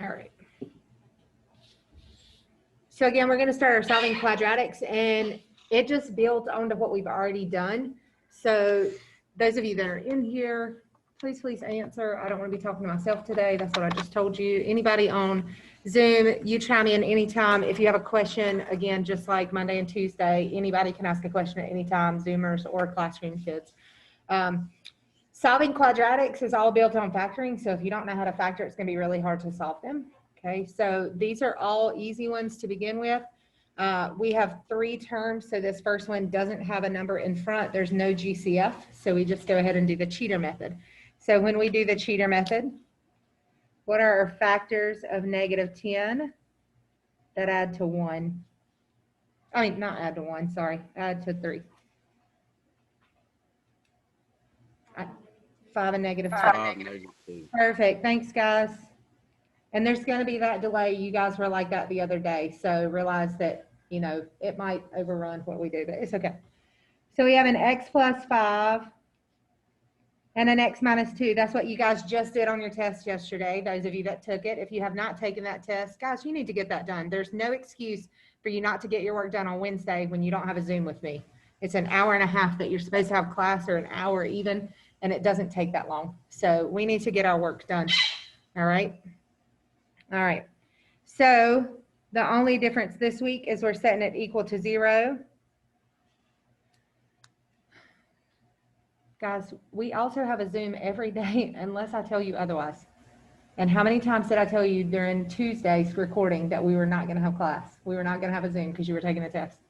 All right. So again, we're going to start our solving quadratics, and it just builds onto what we've already done. So those of you that are in here, please answer. I don't want to be talking to myself today. That's what I just told you. Anybody on Zoom, you chime in anytime. If you have a question, again, just like Monday and Tuesday, anybody can ask a question at any time, Zoomers or classroom kids. Solving quadratics is all built on factoring. So if you don't know how to factor, it's going to be really hard to solve them. Okay, so these are all easy ones to begin with. We have 3 terms, so this first one doesn't have a number in front. There's no GCF, so we just go ahead and do the cheater method. So when we do the cheater method, what are our factors of -10 that add to 1? I mean, not add to 1, sorry, add to 3. 5 and -2. Perfect, thanks guys. And there's going to be that delay. You guys were like that the other day. So realize that, you know, it might overrun what we do, but it's okay. So we have an x plus 5 and an x minus 2. That's what you guys just did on your test yesterday. Those of you that took it. If you have not taken that test, guys, you need to get that done. There's no excuse for you not to get your work done on Wednesday when you don't have a Zoom with me. It's an hour and a half that you're supposed to have class, or an hour even, and it doesn't take that long. So we need to get our work done. All right. All right, so the only difference this week is we're setting it equal to 0. Guys, we also have a Zoom every day unless I tell you otherwise. And how many times did I tell you during Tuesday's recording that we were not going to have class? We were not going to have a Zoom because you were taking a test.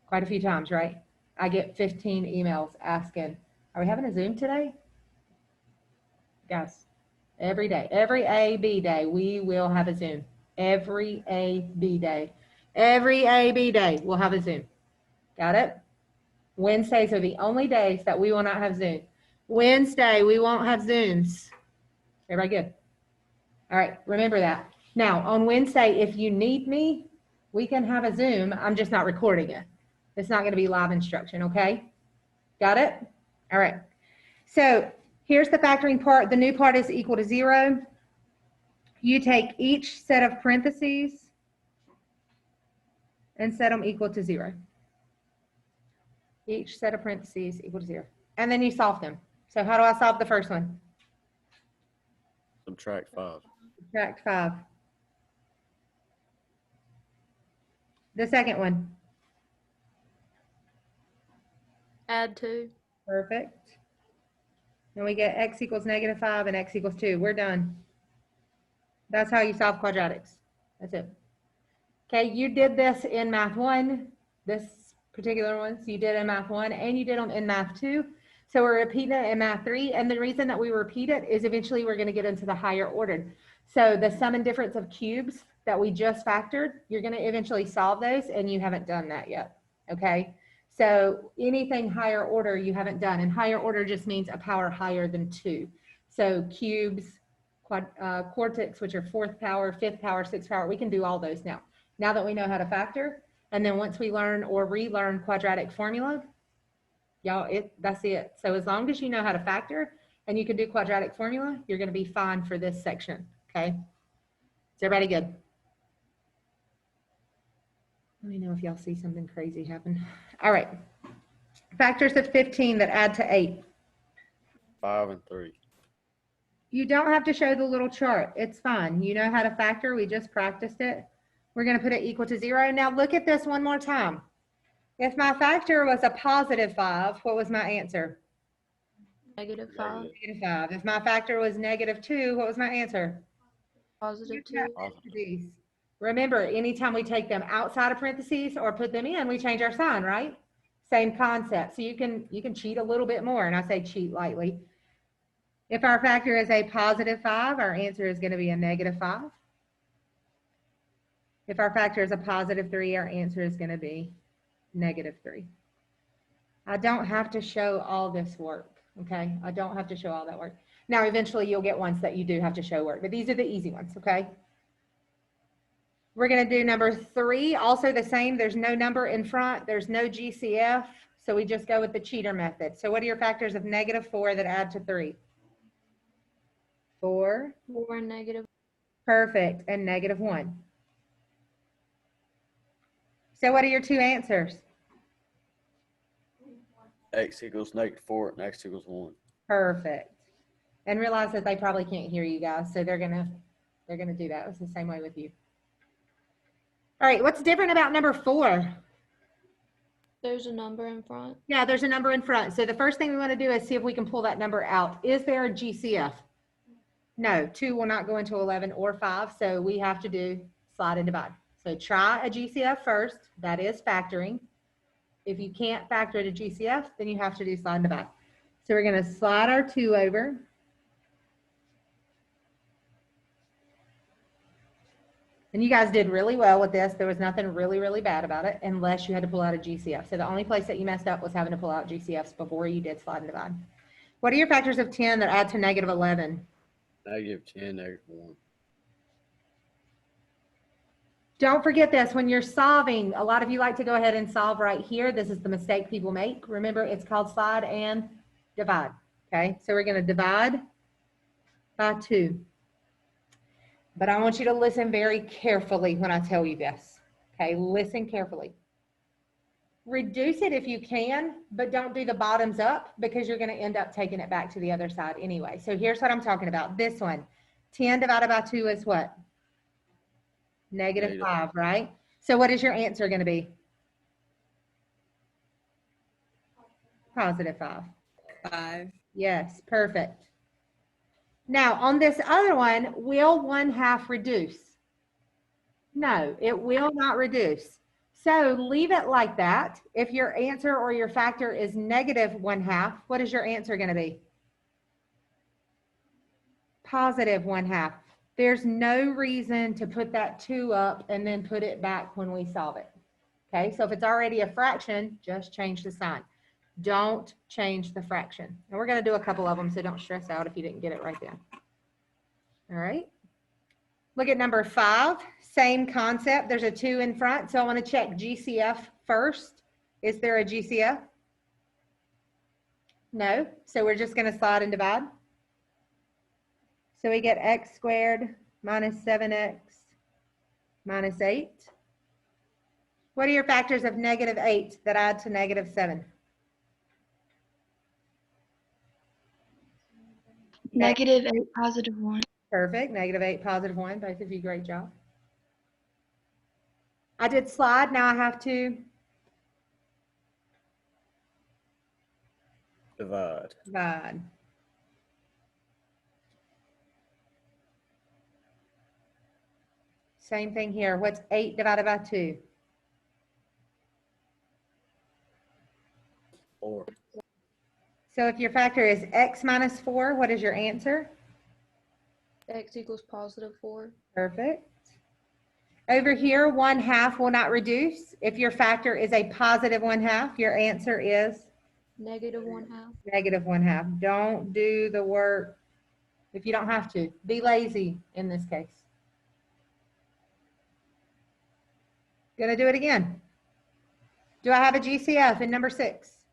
Quite a few times, right? I get 15 emails asking, are we having a Zoom today? Guys. Every day, every A-B day, we will have a Zoom. Every A-B day. Every A-B day, we'll have a Zoom. Got it? Wednesdays are the only days that we will not have Zoom. Wednesday, we won't have Zooms. Everybody good? All right, remember that. Now, on Wednesday, if you need me, we can have a Zoom. I'm just not recording it. It's not going to be live instruction, okay? Got it? All right. So, here's the factoring part. The new part is equal to 0. You take each set of parentheses and set them equal to 0. Each set of parentheses equal to 0. And then you solve them. So how do I solve the first one? Subtract 5. Subtract 5. The second one? Add 2. Perfect. And we get x equals -5 and x equals 2. We're done. That's how you solve quadratics. That's it. Okay, you did this in Math 1, this particular one. So you did in Math 1 and you did them in Math 2. So we're repeating it in Math 3. And the reason that we repeat it is eventually we're going to get into the higher ordered. So the sum and difference of cubes that we just factored, you're going to eventually solve those, and you haven't done that yet. Okay. So anything higher order you haven't done, and higher order just means a power higher than 2. So cubes, quartics, which are 4th power, 5th power, 6th power, we can do all those now. Now that we know how to factor, and then once we learn or relearn quadratic formula, y'all, that's it. So as long as you know how to factor and you can do quadratic formula, you're going to be fine for this section. Okay. Is everybody good? Let me know if y'all see something crazy happen. All right. Factors of 15 that add to 8. 5 and 3. You don't have to show the little chart. It's fine. You know how to factor. We just practiced it. We're going to put it equal to 0. Now look at this one more time. If my factor was a +5, what was my answer? -5. -5. If my factor was -2, what was my answer? +2. Remember, anytime we take them outside of parentheses or put them in, we change our sign, right? Same concept. So you can cheat a little bit more, and I say cheat lightly. If our factor is a +5, our answer is going to be a -5. If our factor is a +3, our answer is going to be -3. I don't have to show all this work, okay? I don't have to show all that work. Now, eventually you'll get ones that you do have to show work, but these are the easy ones, okay? We're going to do number 3, also the same. There's no number in front. There's no GCF, so we just go with the cheater method. So what are your factors of -4 that add to 3? 4. 4 and -. Perfect, and -1. So what are your two answers? X equals -4 and X equals 1. Perfect. And realize that they probably can't hear you guys, so they're gonna do that. It's the same way with you. All right, what's different about number 4? There's a number in front. Yeah, there's a number in front. So the first thing we want to do is see if we can pull that number out. Is there a GCF? No, 2 will not go into 11 or 5, so we have to do slide and divide. So try a GCF first, that is factoring. If you can't factor it a GCF, then you have to do slide and divide. So we're going to slide our 2 over. And you guys did really well with this. There was nothing really, really bad about it unless you had to pull out a GCF. So the only place that you messed up was having to pull out GCFs before you did slide and divide. What are your factors of 10 that add to -11? -10, -1. Don't forget this, when you're solving, a lot of you like to go ahead and solve right here. This is the mistake people make. Remember, it's called slide and divide. Okay, so we're going to divide by 2. But I want you to listen very carefully when I tell you this. Okay, listen carefully. Reduce it if you can, but don't do the bottoms up because you're going to end up taking it back to the other side anyway. So here's what I'm talking about. This one, 10 divided by 2 is what? -5, right? So what is your answer going to be? +5. 5. Yes, perfect. Now on this other one, will 1/2 reduce? No, it will not reduce. So leave it like that. If your answer or your factor is -1/2, what is your answer going to be? +1/2. There's no reason to put that 2 up and then put it back when we solve it. Okay, so if it's already a fraction, just change the sign. Don't change the fraction. And we're going to do a couple of them, so don't stress out if you didn't get it right then. All right. Look at number 5, same concept. There's a 2 in front, so I want to check GCF first. Is there a GCF? No, so we're just going to slide and divide. So we get x squared minus 7x minus 8. What are your factors of -8 that add to -7? -8, +1. Perfect. -8, +1. Both of you, great job. I did slide. Now I have to Divide. divide. Same thing here. What's 8 divided by 2? 4. So if your factor is x minus 4, what is your answer? X equals +4. Perfect. Over here, 1/2 will not reduce. If your factor is a +1/2, your answer is -1/2. -1/2. Don't do the work if you don't have to. Be lazy in this case. Gonna do it again. Do I have a GCF in number 6?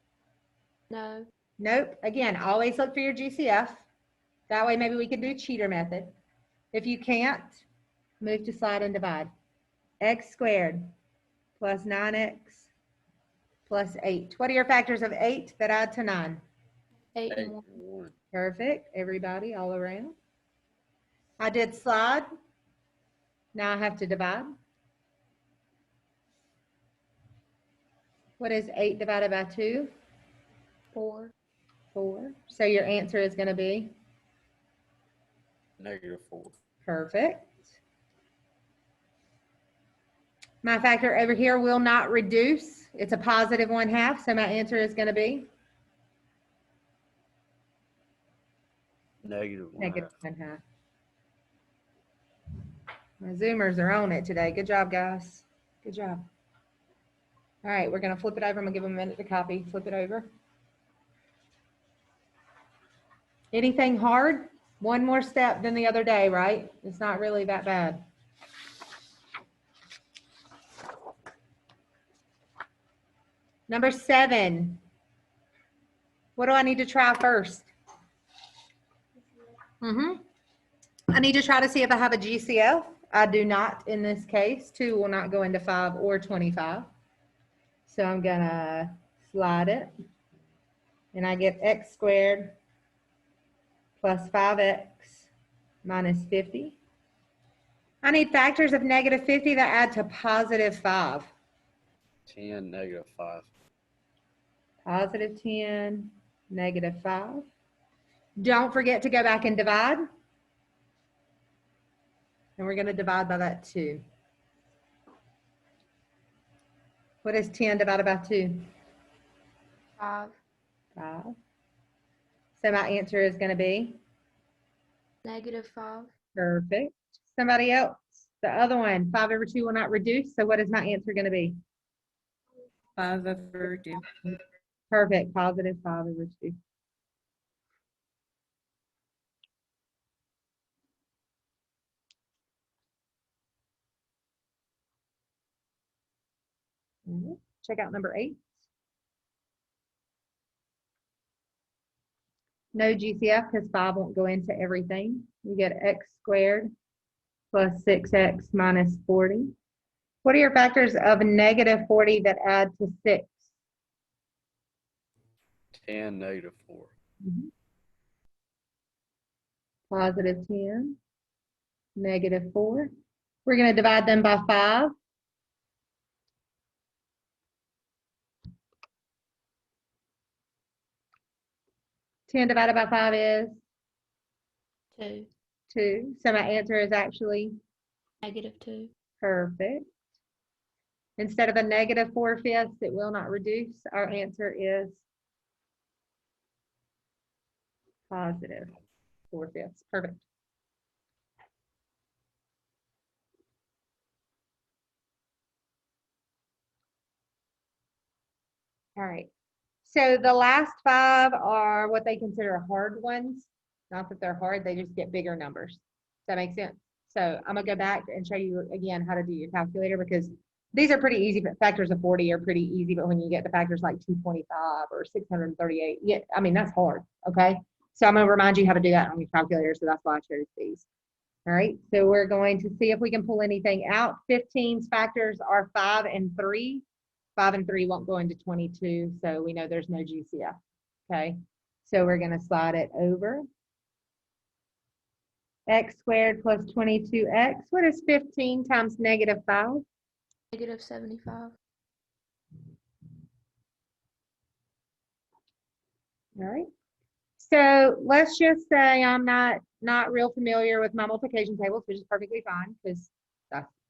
No. Nope. Again, always look for your GCF. That way maybe we can do cheater method. If you can't, move to slide and divide. X squared plus 9x plus 8. What are your factors of 8 that add to 9? 8 8 and and 1. 1. Perfect. Everybody all around. I did slide. Now I have to divide. What is 8 divided by 2? 4. 4. So your answer is going to be? -4. Perfect. My factor over here will not reduce. It's a +1/2, so my answer is going to be? -1/2. -1/2. My Zoomers are on it today. Good job, guys. Good job. All right, we're going to flip it over. I'm going to give them a minute to copy. Flip it over. Anything hard? One more step than the other day, right? It's not really that bad. Number 7. What do I need to try first? I need to try to see if I have a GCF. I do not in this case. 2 will not go into 5 or 25. So I'm gonna slide it. And I get x squared plus 5x minus 50. I need factors of negative 50 that add to positive 5. 10, negative 5. Positive 10, negative 5. Don't forget to go back and divide. And we're going to divide by that 2. What is 10 divided by 2? 5. 5. So my answer is going to be Negative 5. perfect. Somebody else? The other one, 5 over 2 will not reduce. So what is my answer going to be? 5 over 2. Perfect. Positive 5 over 2. Check out number 8. No GCF because 5 won't go into everything. We get x squared plus 6x minus 40. What are your factors of negative 40 that add to 6? 10, negative 4. Positive 10, negative 4. We're going to divide them by 5. Ten divided by 5 is 2. 2. So my answer is actually Negative 2. perfect. Instead of a negative 4/5, it will not reduce. Our answer is positive 4/5. Perfect. All right. So the last 5 are what they consider hard ones. Not that they're hard, they just get bigger numbers. Does that make sense? So I'm gonna go back and show you again how to do your calculator because these are pretty easy, but factors of 40 are pretty easy, but when you get to factors like 225 or 638, yeah, I mean, that's hard, okay? So I'm gonna remind you how to do that on your calculator, so that's why I chose these. All right, so we're going to see if we can pull anything out. 15's factors are 5 and 3. 5 and 3 won't go into 22, so we know there's no GCF, okay? So we're gonna slide it over. X squared plus 22x. What is 15 times negative 5? Negative 75. All right. So let's just say I'm not real familiar with my multiplication tables, which is perfectly fine because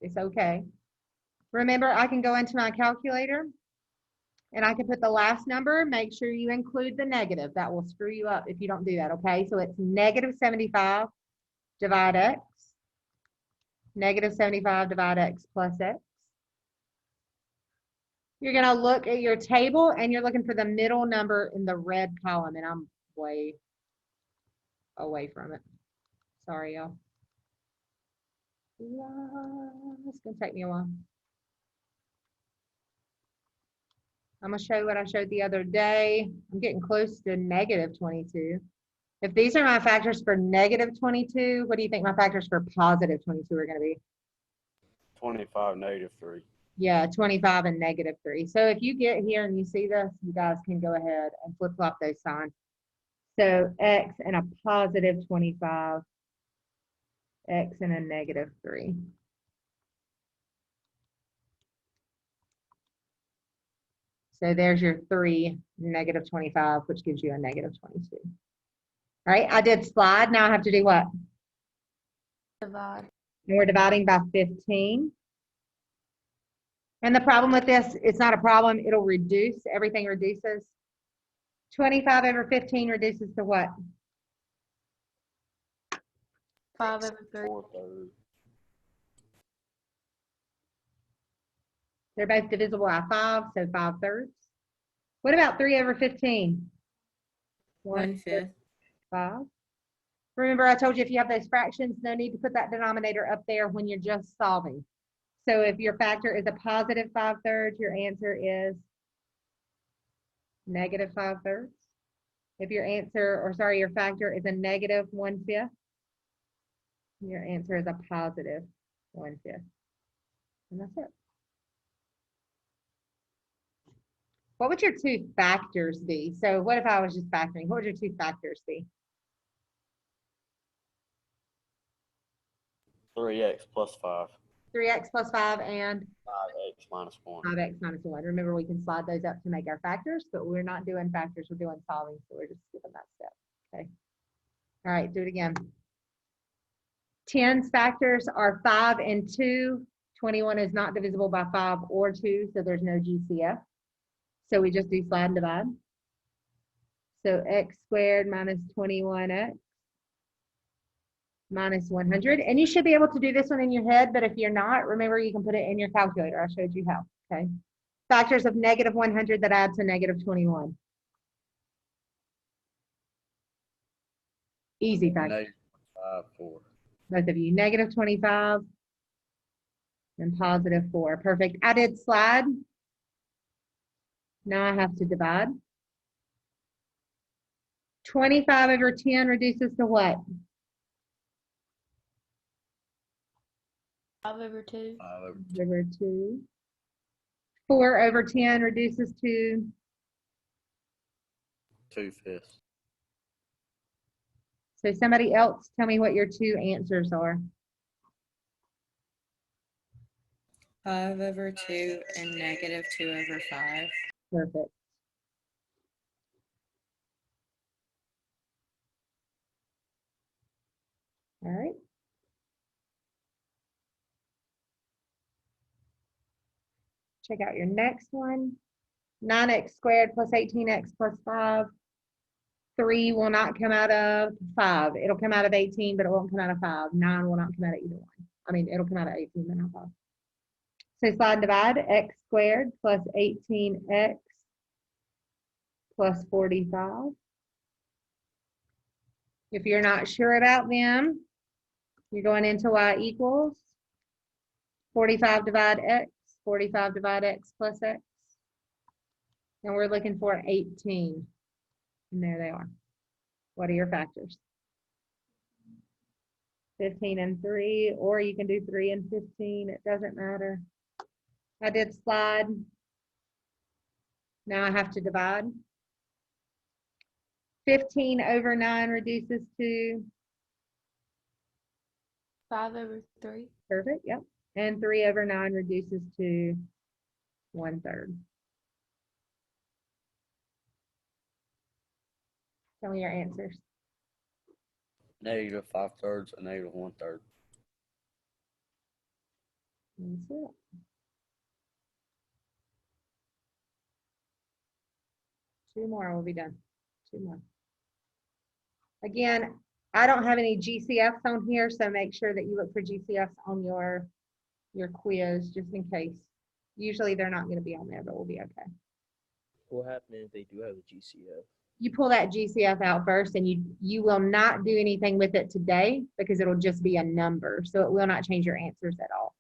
it's okay. Remember, I can go into my calculator and I can put the last number. Make sure you include the negative. That will screw you up if you don't do that, okay? So it's negative 75 divide x. Negative 75 divide x plus x. You're going to look at your table and you're looking for the middle number in the red column, and I'm way away from it. Sorry, y'all. It's going to take me a while. I'm going to show you what I showed the other day. I'm getting close to negative 22. If these are my factors for negative 22, what do you think my factors for positive 22 are going to be? 25, negative 3. Yeah, 25 and negative 3. So if you get here and you see this, you guys can go ahead and flip-flop those signs. So x and a positive 25, x and a negative 3. So there's your 3, negative 25, which gives you a negative 22. All right, I did slide. Now I have to do what? Divide. And we're dividing by 15. And the problem with this, it's not a problem. It'll reduce. Everything reduces. 25 over 15 reduces to what? 5 over 3. 4/3. They're both divisible by 5, so 5/3. What about 3 over 15? 1/5. 5. Remember, I told you if you have those fractions, no need to put that denominator up there when you're just solving. So if your factor is a positive 5/3, your answer is negative 5/3. If your answer, or sorry, your factor is a negative 1/5, Your answer is a positive 1/5. And that's it. What would your two factors be? So what if I was just factoring? What would your two factors be? 3x plus 5. 3x plus 5 and 5x minus 1. 5x minus 1. Remember, we can slide those up to make our factors, but we're not doing factors, we're doing solving, so we're just skipping that step. Okay. All right, do it again. 10's factors are 5 and 2. 21 is not divisible by 5 or 2, so there's no GCF. So we just do slide and divide. So x squared minus 21x minus 100. And you should be able to do this one in your head, but if you're not, remember you can put it in your calculator. I showed you how, okay? Factors of negative 100 that add to negative 21. Easy factor. Negative 5, 4. Both of you, negative 25 and positive 4. Perfect. I did slide. Now I have to divide. 25 over 10 reduces to what? 5 over 2. 5 over Over 2. 4 over 10 reduces to 2/5. So somebody else tell me what your two answers are. 5 over 2 and negative 2 over 5. Perfect. All right. Check out your next one. 9x squared plus 18x plus 5. 3 will not come out of 5. It'll come out of 18, but it won't come out of 5. 9 will not come out of either one. I mean, it'll come out of 18, but not 5. So slide and divide. X squared plus 18x plus 45. If you're not sure about them, you're going into y equals 45 divide x, 45 divide x plus x. And we're looking for 18. And there they are. What are your factors? 15 and 3, or you can do 3 and 15. It doesn't matter. I did slide. Now I have to divide. 15 over 9 reduces to 5 over 3. perfect, yep. And 3 over 9 reduces to 1/3. Tell me your answers. Negative 5/3 and negative 1/3. That's it. Two more, we'll be done. Two more. Again, I don't have any GCFs on here, so make sure that you look for GCFs on your quiz, just in case. Usually they're not going to be on there, but we'll be okay. What happens if they do have a GCF? You pull that GCF out first, and you will not do anything with it today because it'll just be a number, so it will not change your answers at all.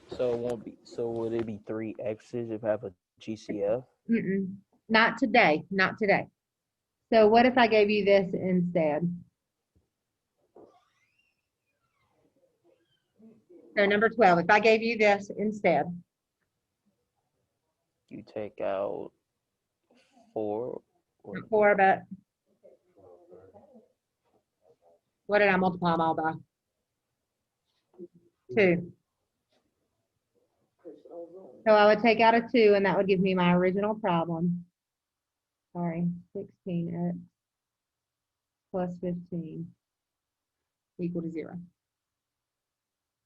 So it won't be. So would it be 3 X's if I have a GCF? Mm-mm. Not today, not today. So what if I gave you this instead? So number 12, if I gave you this instead, You take out 4. Or, not 4, but what did I multiply them all by? 2. So I would take out a 2, and that would give me my original problem. Sorry, 16x plus 15 equal to 0.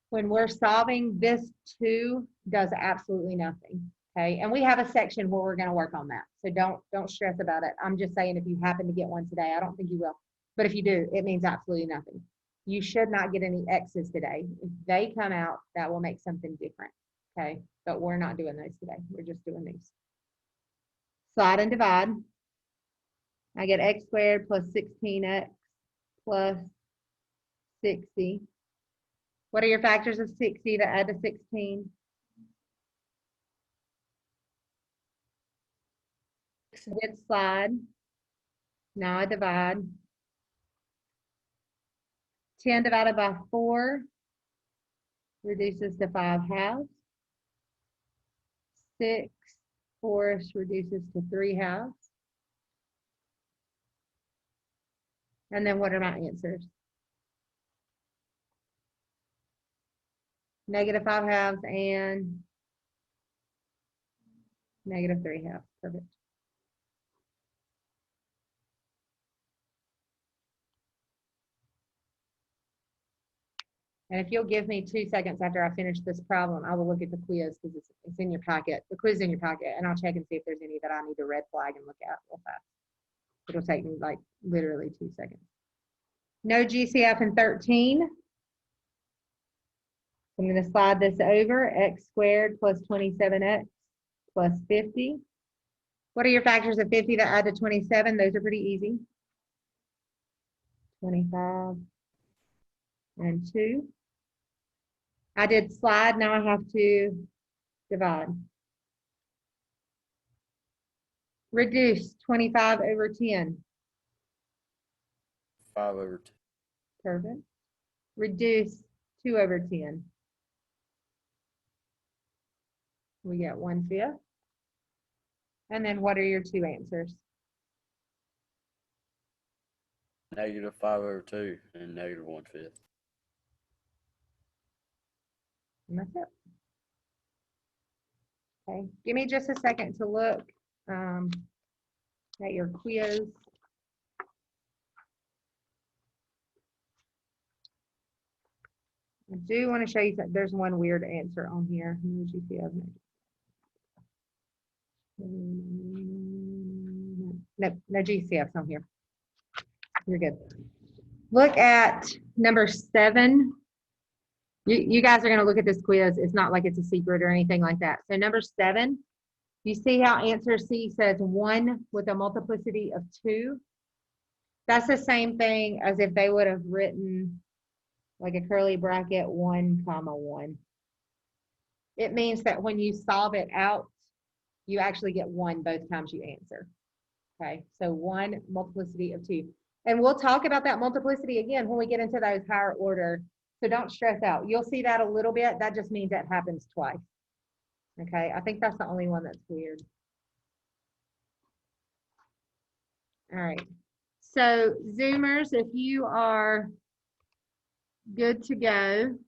When we're solving, this 2 does absolutely nothing, okay? And we have a section where we're going to work on that. So don't stress about it. I'm just saying if you happen to get one today, I don't think you will. But if you do, it means absolutely nothing. You should not get any X's today. If they come out, that will make something different, okay? But we're not doing those today. We're just doing these. Slide and divide. I get x squared plus 16x plus 60. What are your factors of 60 to add to 16? Did slide. Now I divide. 10 divided by 4 reduces to 5/2. 6/4 reduces to 3/2. And then what are my answers? -5/2 and -3/2. Perfect. And if you'll give me 2 seconds after I finish this problem, I will look at the quiz because it's in your packet. The quiz is in your packet, and I'll check and see if there's any that I need to red flag and look at real fast. It'll take me like literally 2 seconds. No GCF in 13. I'm going to slide this over. X squared plus 27x plus 50. What are your factors of 50 that add to 27? Those are pretty easy. 25 and 2. I did slide, now I have to divide. Reduce 25 over 10. 5/2. Perfect. Reduce 2 over 10. We get 1/5. And then what are your 2 answers? -5/2 and -1/5. And that's it. Okay, give me just a second to look at your quiz. I do want to show you that there's one weird answer on here. No GCF. No GCFs on here. You're good. Look at number 7. You guys are going to look at this quiz. It's not like it's a secret or anything like that. So number 7, you see how answer C says 1 with a multiplicity of 2? That's the same thing as if they would have written like a curly bracket 1, 1. It means that when you solve it out, you actually get 1 both times you answer. Okay, so 1 multiplicity of 2. And we'll talk about that multiplicity again when we get into those higher order. So don't stress out. You'll see that a little bit. That just means that happens twice. Okay, I think that's the only one that's weird. All right. So Zoomers, if you are good to go,